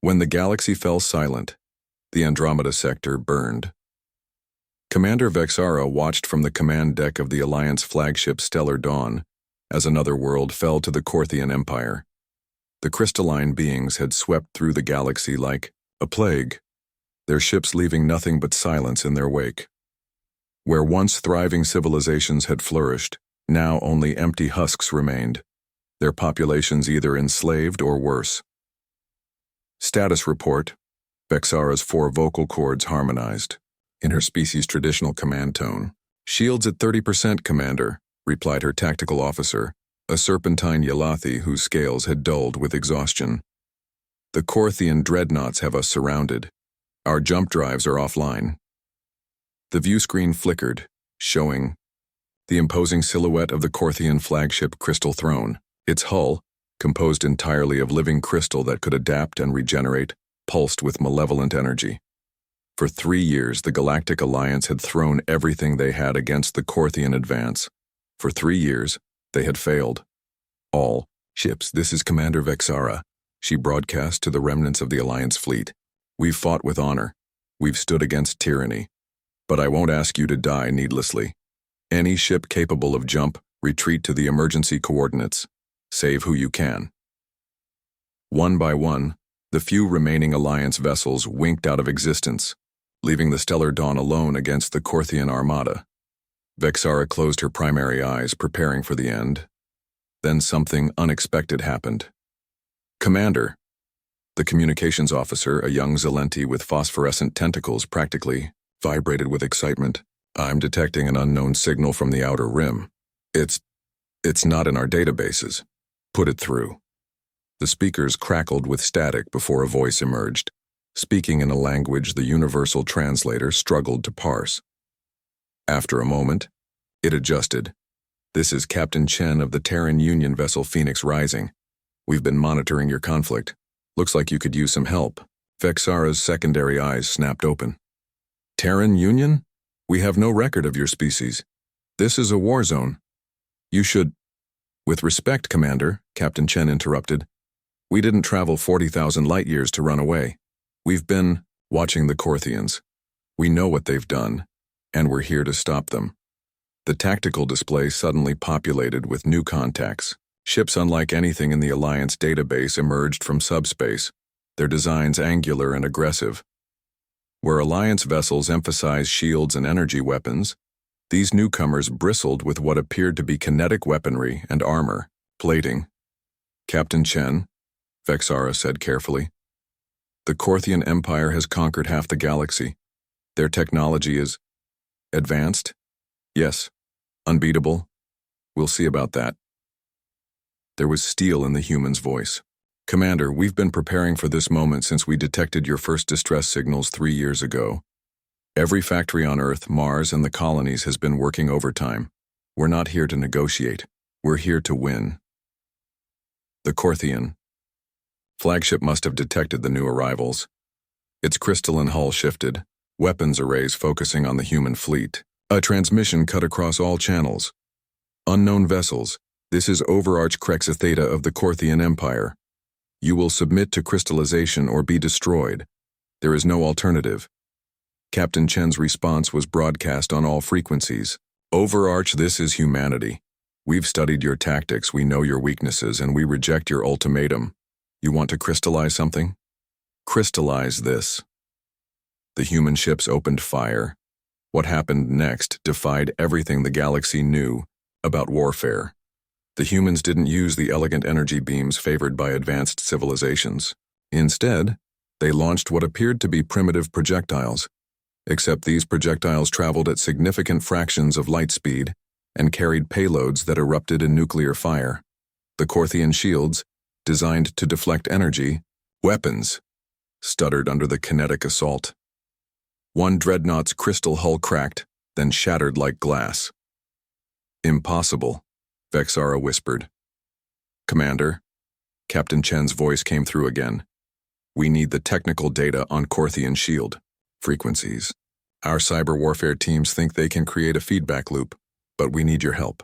When the galaxy fell silent, the Andromeda sector burned. Commander Vexara watched from the command deck of the Alliance flagship Stellar Dawn as another world fell to the Corthian Empire. The crystalline beings had swept through the galaxy like a plague, their ships leaving nothing but silence in their wake. Where once thriving civilizations had flourished, now only empty husks remained, their populations either enslaved or worse. Status report. Vexara's 4 vocal cords harmonized. In her species' traditional command tone. "Shields at 30%, Commander," replied her tactical officer, a serpentine Yalathi whose scales had dulled with exhaustion. "The Corthian dreadnoughts have us surrounded. Our jump drives are offline." The view screen flickered, showing the imposing silhouette of the Corthian flagship Crystal Throne, its hull, composed entirely of living crystal that could adapt and regenerate, pulsed with malevolent energy. For 3 years, the Galactic Alliance had thrown everything they had against the Corthian advance. For 3 years, they had failed. "All ships, this is Commander Vexara," she broadcast to the remnants of the Alliance fleet. "We've fought with honor. We've stood against tyranny. But I won't ask you to die needlessly. Any ship capable of jump, retreat to the emergency coordinates. Save who you can." One by one, the few remaining Alliance vessels winked out of existence, leaving the Stellar Dawn alone against the Corthian armada. Vexara closed her primary eyes, preparing for the end. Then something unexpected happened. "Commander," the communications officer, a young Zalenti with phosphorescent tentacles, practically vibrated with excitement. "I'm detecting an unknown signal from the outer rim. It's not in our databases. Put it through." The speakers crackled with static before a voice emerged, speaking in a language the universal translator struggled to parse. After a moment, it adjusted. "This is Captain Chen of the Terran Union vessel Phoenix Rising. We've been monitoring your conflict. Looks like you could use some help." Vexara's secondary eyes snapped open. "Terran Union? We have no record of your species. This is a war zone. You should—" "With respect, Commander," Captain Chen interrupted. "We didn't travel 40,000 light years to run away. We've been watching the Corthians. We know what they've done, and we're here to stop them." The tactical display suddenly populated with new contacts. Ships unlike anything in the Alliance database emerged from subspace, their designs angular and aggressive. Where Alliance vessels emphasized shields and energy weapons, these newcomers bristled with what appeared to be kinetic weaponry and armor, plating. "Captain Chen," Vexara said carefully, "the Corthian Empire has conquered half the galaxy. Their technology is advanced? Yes. Unbeatable? We'll see about that." There was steel in the human's voice. "Commander, we've been preparing for this moment since we detected your first distress signals 3 years ago. Every factory on Earth, Mars, and the colonies has been working overtime. We're not here to negotiate. We're here to win." The Corthian flagship must have detected the new arrivals. Its crystalline hull shifted, weapons arrays focusing on the human fleet. A transmission cut across all channels. "Unknown vessels, this is Overarch Crexa Theta of the Corthian Empire. You will submit to crystallization or be destroyed. There is no alternative." Captain Chen's response was broadcast on all frequencies. "Overarch, this is humanity. We've studied your tactics, we know your weaknesses, and we reject your ultimatum. You want to crystallize something? Crystallize this." The human ships opened fire. What happened next defied everything the galaxy knew about warfare. The humans didn't use the elegant energy beams favored by advanced civilizations. Instead, they launched what appeared to be primitive projectiles, except these projectiles traveled at significant fractions of light speed and carried payloads that erupted in nuclear fire. The Corthian shields, designed to deflect energy, weapons, stuttered under the kinetic assault. One dreadnought's crystal hull cracked, then shattered like glass. "Impossible," Vexara whispered. "Commander," Captain Chen's voice came through again. "We need the technical data on Corthian shield frequencies. Our cyber warfare teams think they can create a feedback loop, but we need your help."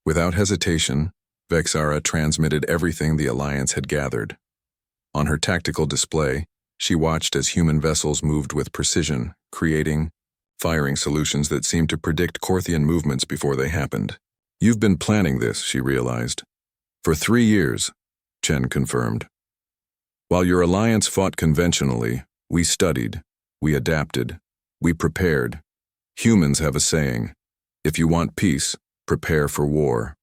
Without hesitation, Vexara transmitted everything the Alliance had gathered. On her tactical display, she watched as human vessels moved with precision, firing solutions that seemed to predict Korthian movements before they happened. "You've been planning this," she realized. "For 3 years," Chen confirmed. "While your alliance fought conventionally, we studied, we adapted, we prepared. Humans have a saying, if you want peace, prepare for war.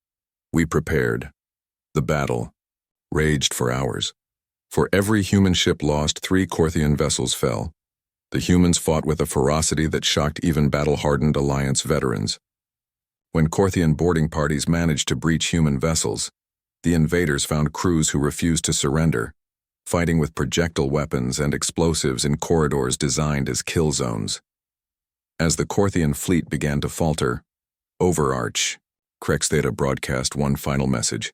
We prepared. The battle raged for hours. For every human ship lost, 3 Korthian vessels fell. The humans fought with a ferocity that shocked even battle-hardened Alliance veterans. When Korthian boarding parties managed to breach human vessels, the invaders found crews who refused to surrender, fighting with projectile weapons and explosives in corridors designed as kill zones. As the Korthian fleet began to falter, "Overarch," Krextheta broadcast one final message.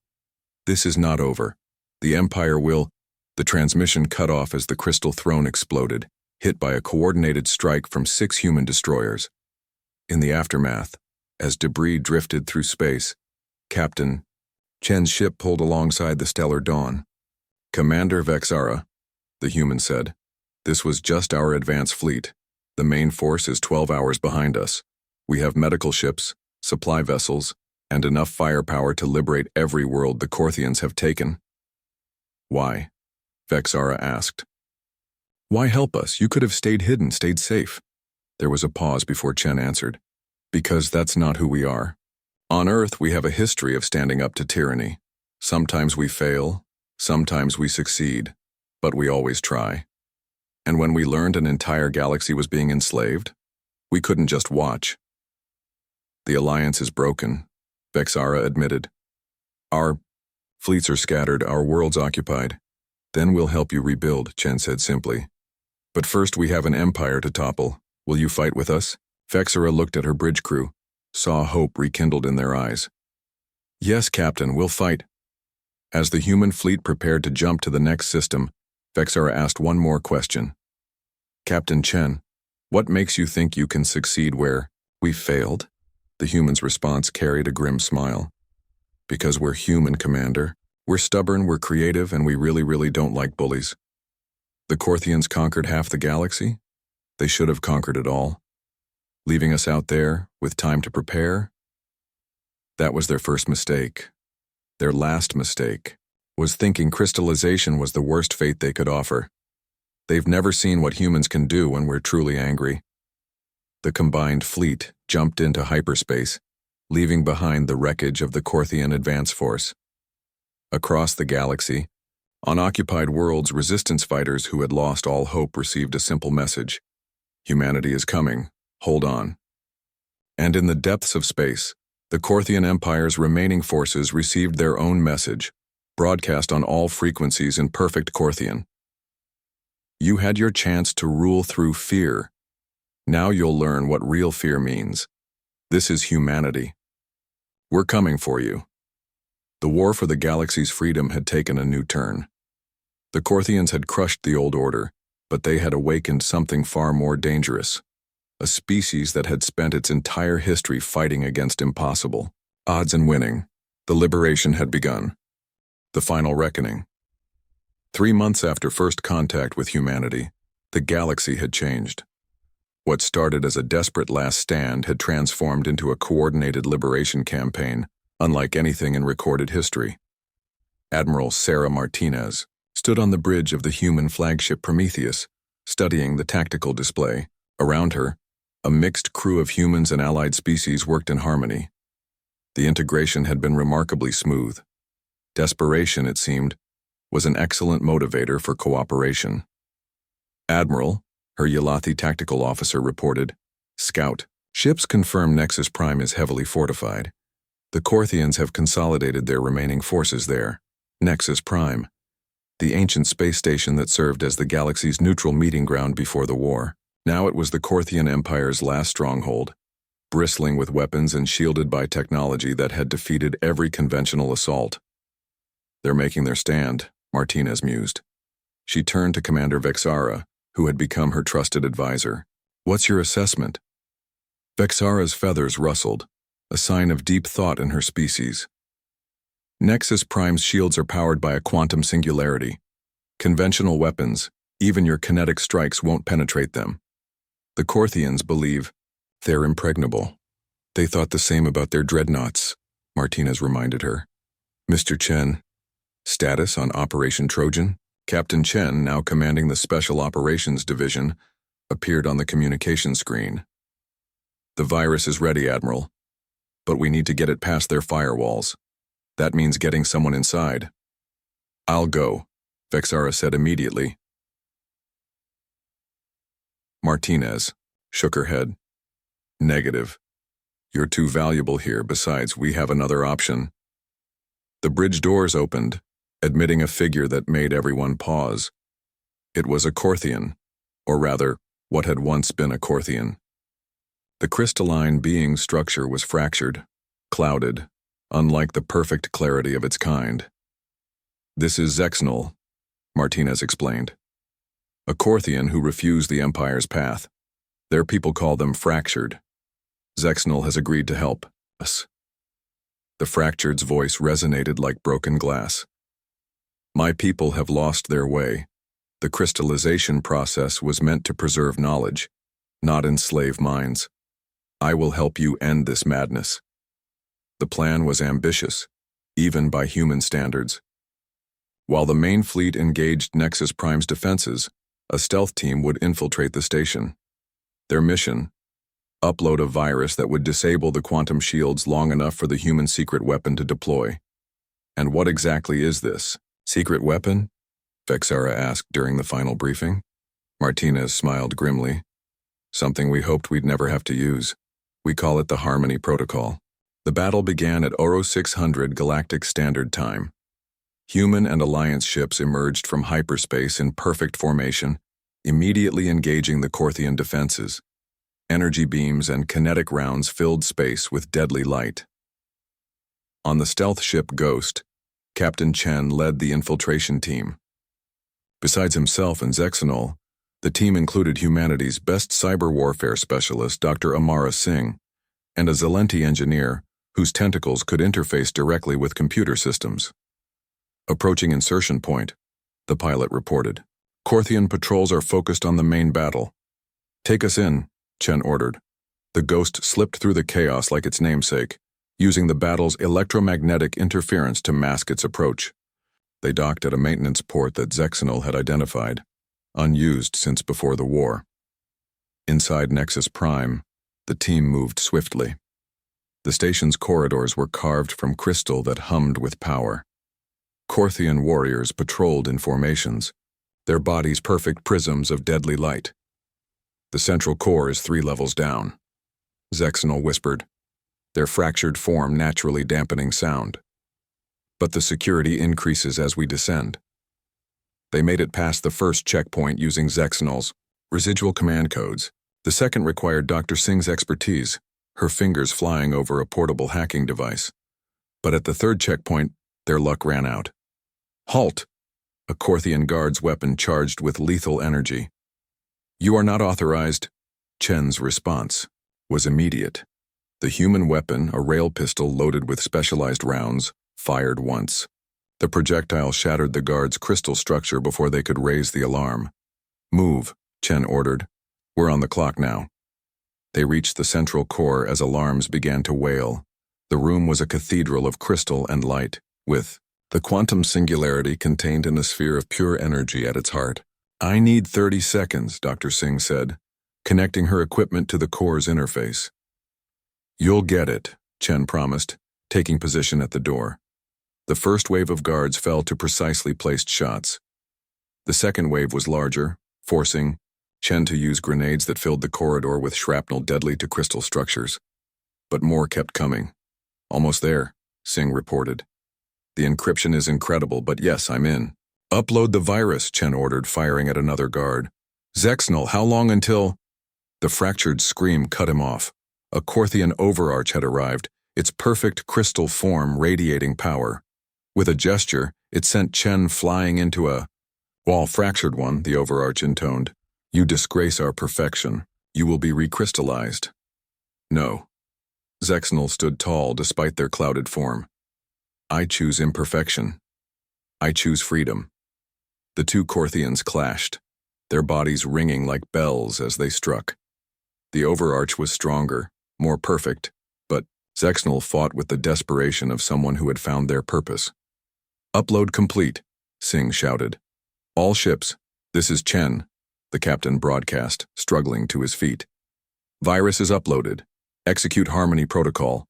"This is not over. The Empire will—" The transmission cut off as the Crystal Throne exploded, hit by a coordinated strike from 6 human destroyers. In the aftermath, as debris drifted through space, Captain Chen's ship pulled alongside the Stellar Dawn. "Commander Vexara," the human said, "this was just our advance fleet. The main force is 12 hours behind us. We have medical ships, supply vessels, and enough firepower to liberate every world the Korthians have taken." "Why?" Vexara asked. "Why help us? You could have stayed hidden, stayed safe." There was a pause before Chen answered. "Because that's not who we are. On Earth, we have a history of standing up to tyranny. Sometimes we fail, sometimes we succeed, but we always try. And when we learned an entire galaxy was being enslaved, we couldn't just watch." "The alliance is broken," Vexara admitted. "Our fleets are scattered, our worlds occupied. Then we'll help you rebuild," Chen said simply. "But first we have an empire to topple. Will you fight with us?" Vexara looked at her bridge crew, saw hope rekindled in their eyes. "Yes, Captain, we'll fight." As the human fleet prepared to jump to the next system, Vexara asked one more question. "Captain Chen, what makes you think you can succeed where we failed?" The human's response carried a grim smile. "Because we're human, Commander. We're stubborn, we're creative, and we really don't like bullies. The Korthians conquered half the galaxy. They should have conquered it all. Leaving us out there, with time to prepare. That was their first mistake. Their last mistake was thinking crystallization was the worst fate they could offer. They've never seen what humans can do when we're truly angry." The combined fleet jumped into hyperspace, leaving behind the wreckage of the Korthian advance force. Across the galaxy, on occupied worlds, resistance fighters who had lost all hope received a simple message: "Humanity is coming. Hold on." And in the depths of space, the Korthian Empire's remaining forces received their own message, broadcast on all frequencies in perfect Korthian. "You had your chance to rule through fear. Now you'll learn what real fear means. This is humanity. We're coming for you." The war for the galaxy's freedom had taken a new turn. The Korthians had crushed the old order, but they had awakened something far more dangerous. A species that had spent its entire history fighting against impossible odds and winning. The liberation had begun. The final reckoning. 3 months after first contact with humanity, the galaxy had changed. What started as a desperate last stand had transformed into a coordinated liberation campaign, unlike anything in recorded history. Admiral Sarah Martinez stood on the bridge of the human flagship Prometheus, studying the tactical display. Around her, a mixed crew of humans and allied species worked in harmony. The integration had been remarkably smooth. Desperation, it seemed, was an excellent motivator for cooperation. "Admiral," her Yalathi tactical officer reported, "Scout, ships confirm Nexus Prime is heavily fortified. The Korthians have consolidated their remaining forces there. Nexus Prime, the ancient space station that served as the galaxy's neutral meeting ground before the war. Now it was the Korthian Empire's last stronghold, bristling with weapons and shielded by technology that had defeated every conventional assault." "They're making their stand," Martinez mused. She turned to Commander Vexara, who had become her trusted advisor. "What's your assessment?" Vexara's feathers rustled, a sign of deep thought in her species. "Nexus Prime's shields are powered by a quantum singularity. Conventional weapons, even your kinetic strikes won't penetrate them. The Corthians believe they're impregnable. They thought the same about their dreadnoughts, Martinez reminded her. Mr. Chen, status on Operation Trojan? Captain Chen, now commanding the Special Operations Division, appeared on the communication screen. The virus is ready, Admiral, but we need to get it past their firewalls. That means getting someone inside. I'll go, Vexara said immediately. Martinez shook her head. Negative. You're too valuable here. Besides, we have another option. The bridge doors opened, admitting a figure that made everyone pause. It was a Corthian, or rather, what had once been a Corthian. The crystalline being structure was fractured, clouded, unlike the perfect clarity of its kind. This is Zexnol, Martinez explained. A Corthian who refused the Empire's path. Their people call them fractured. Zexnol has agreed to help us. The fractured's voice resonated like broken glass. My people have lost their way. The crystallization process was meant to preserve knowledge, not enslave minds. I will help you end this madness. The plan was ambitious, even by human standards. While the main fleet engaged Nexus Prime's defenses, a stealth team would infiltrate the station. Their mission: upload a virus that would disable the quantum shields long enough for the human secret weapon to deploy. And what exactly is this secret weapon? Vexara asked during the final briefing. Martinez smiled grimly. Something we hoped we'd never have to use. We call it the Harmony Protocol. The battle began at Oro 600 Galactic Standard Time. Human and Alliance ships emerged from hyperspace in perfect formation, immediately engaging the Corthian defenses. Energy beams and kinetic rounds filled space with deadly light. On the stealth ship Ghost, Captain Chen led the infiltration team. Besides himself and Zexanol, the team included humanity's best cyber warfare specialist, Dr. Amara Singh, and a Zelenti engineer whose tentacles could interface directly with computer systems. Approaching insertion point, the pilot reported. Corthian patrols are focused on the main battle. Take us in, Chen ordered. The Ghost slipped through the chaos like its namesake, using the battle's electromagnetic interference to mask its approach. They docked at a maintenance port that Zexanol had identified, unused since before the war. Inside Nexus Prime, the team moved swiftly. The station's corridors were carved from crystal that hummed with power. Corthian warriors patrolled in formations, their bodies perfect prisms of deadly light. The central core is 3 levels down, Zexanol whispered, their fractured form naturally dampening sound. But the security increases as we descend. They made it past the first checkpoint using Zexanol's residual command codes. The second required Dr. Singh's expertise, her fingers flying over a portable hacking device. But at the third checkpoint, their luck ran out. Halt! A Corthian guard's weapon charged with lethal energy. You are not authorized. Chen's response was immediate. The human weapon, a rail pistol loaded with specialized rounds, fired once. The projectile shattered the guard's crystal structure before they could raise the alarm. Move, Chen ordered. We're on the clock now. They reached the central core as alarms began to wail. The room was a cathedral of crystal and light, with the quantum singularity contained in a sphere of pure energy at its heart. I need 30 seconds, Dr. Singh said, connecting her equipment to the core's interface. You'll get it, Chen promised, taking position at the door. The first wave of guards fell to precisely placed shots. The second wave was larger, forcing Chen to use grenades that filled the corridor with shrapnel deadly to crystal structures. But more kept coming. Almost there, Singh reported. The encryption is incredible, but yes, I'm in. Upload the virus, Chen ordered, firing at another guard. Zexnol, how long until... The fractured scream cut him off. A Corthian overarch had arrived, its perfect crystal form radiating power. With a gesture, it sent Chen flying into a fractured one, the overarch intoned. You disgrace our perfection. You will be recrystallized. No. Zexnol stood tall despite their clouded form. I choose imperfection. I choose freedom. The two Corthians clashed, their bodies ringing like bells as they struck. The overarch was stronger, more perfect, but Zexnal fought with the desperation of someone who had found their purpose. "Upload complete," Singh shouted. "All ships, this is Chen," the captain broadcast, struggling to his feet. "Virus is uploaded. Execute Harmony Protocol."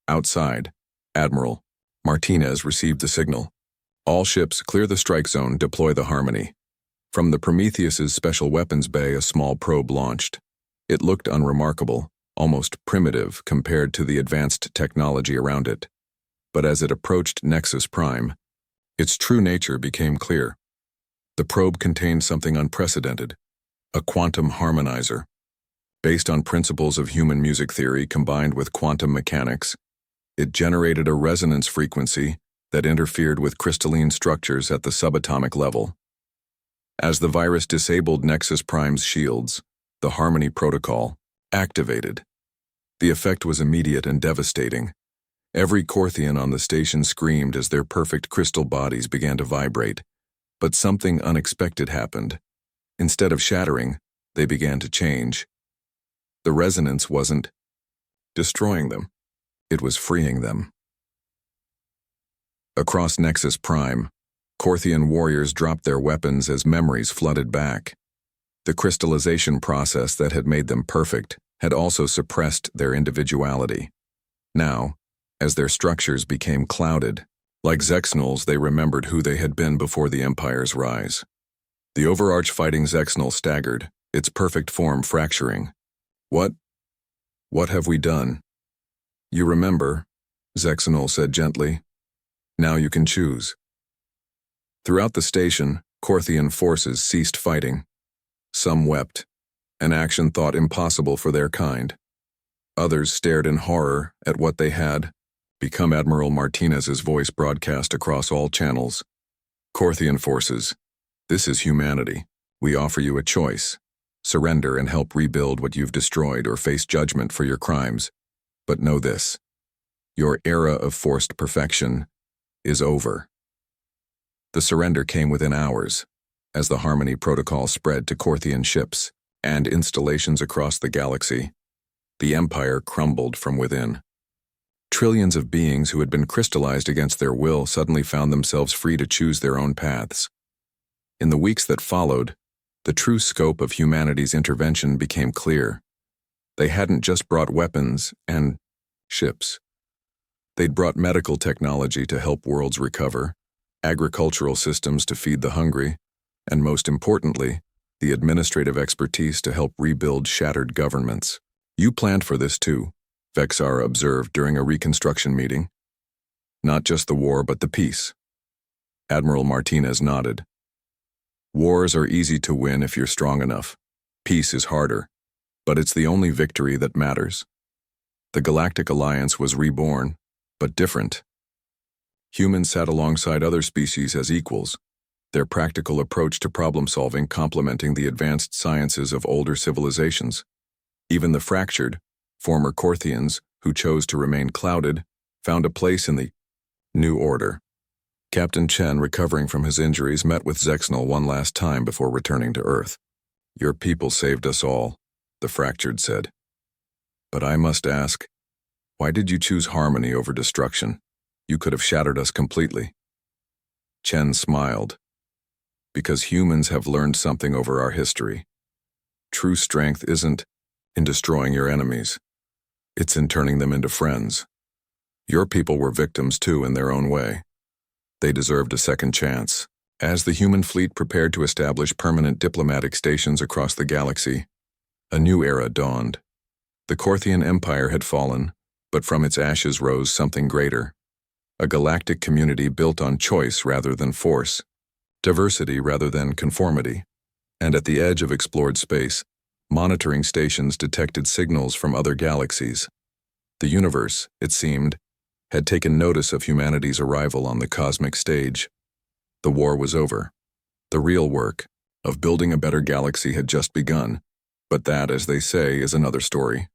Outside, Admiral Martinez received the signal. "All ships, clear the strike zone, deploy the Harmony." From the Prometheus's special weapons bay, a small probe launched. It looked unremarkable, almost primitive compared to the advanced technology around it. But as it approached Nexus Prime, its true nature became clear. The probe contained something unprecedented, a quantum harmonizer. Based on principles of human music theory combined with quantum mechanics, it generated a resonance frequency that interfered with crystalline structures at the subatomic level. As the virus disabled Nexus Prime's shields, the Harmony Protocol activated. The effect was immediate and devastating. Every Corthian on the station screamed as their perfect crystal bodies began to vibrate. But something unexpected happened. Instead of shattering, they began to change. The resonance wasn't destroying them. It was freeing them. Across Nexus Prime, Corthian warriors dropped their weapons as memories flooded back. The crystallization process that had made them perfect had also suppressed their individuality. Now, as their structures became clouded, like Zexnals, they remembered who they had been before the Empire's rise. The overarch fighting Zexnal staggered, its perfect form fracturing. What have we done?" "You remember," Zexnal said gently. "Now you can choose." Throughout the station, Corthian forces ceased fighting. Some wept, an action thought impossible for their kind. Others stared in horror at what they had become. Admiral Martinez's voice broadcast across all channels. "Corthian forces, this is humanity. We offer you a choice. Surrender and help rebuild what you've destroyed or face judgment for your crimes. But know this: your era of forced perfection is over." The surrender came within hours, as the Harmony Protocol spread to Corthian ships and installations across the galaxy. The Empire crumbled from within. Trillions of beings who had been crystallized against their will suddenly found themselves free to choose their own paths. In the weeks that followed, the true scope of humanity's intervention became clear. They hadn't just brought weapons and ships. They'd brought medical technology to help worlds recover, agricultural systems to feed the hungry, and most importantly, the administrative expertise to help rebuild shattered governments. "You planned for this too," Vexara observed during a reconstruction meeting. "Not just the war, but the peace." Admiral Martinez nodded. "Wars are easy to win if you're strong enough. Peace is harder, but it's the only victory that matters." The Galactic Alliance was reborn, but different. Humans sat alongside other species as equals, their practical approach to problem-solving complementing the advanced sciences of older civilizations. Even the fractured, former Corthians, who chose to remain clouded, found a place in the new order. Captain Chen, recovering from his injuries, met with Zexnal one last time before returning to Earth. "Your people saved us all," the fractured said. "But I must ask, why did you choose harmony over destruction? You could have shattered us completely." Chen smiled. "Because humans have learned something over our history. True strength isn't in destroying your enemies. It's in turning them into friends. Your people were victims too in their own way. They deserved a second chance." As the human fleet prepared to establish permanent diplomatic stations across the galaxy, a new era dawned. The Corthian Empire had fallen, but from its ashes rose something greater. A galactic community built on choice rather than force, diversity rather than conformity. And at the edge of explored space, monitoring stations detected signals from other galaxies. The universe, it seemed, had taken notice of humanity's arrival on the cosmic stage. The war was over. The real work of building a better galaxy had just begun, but that, as they say, is another story.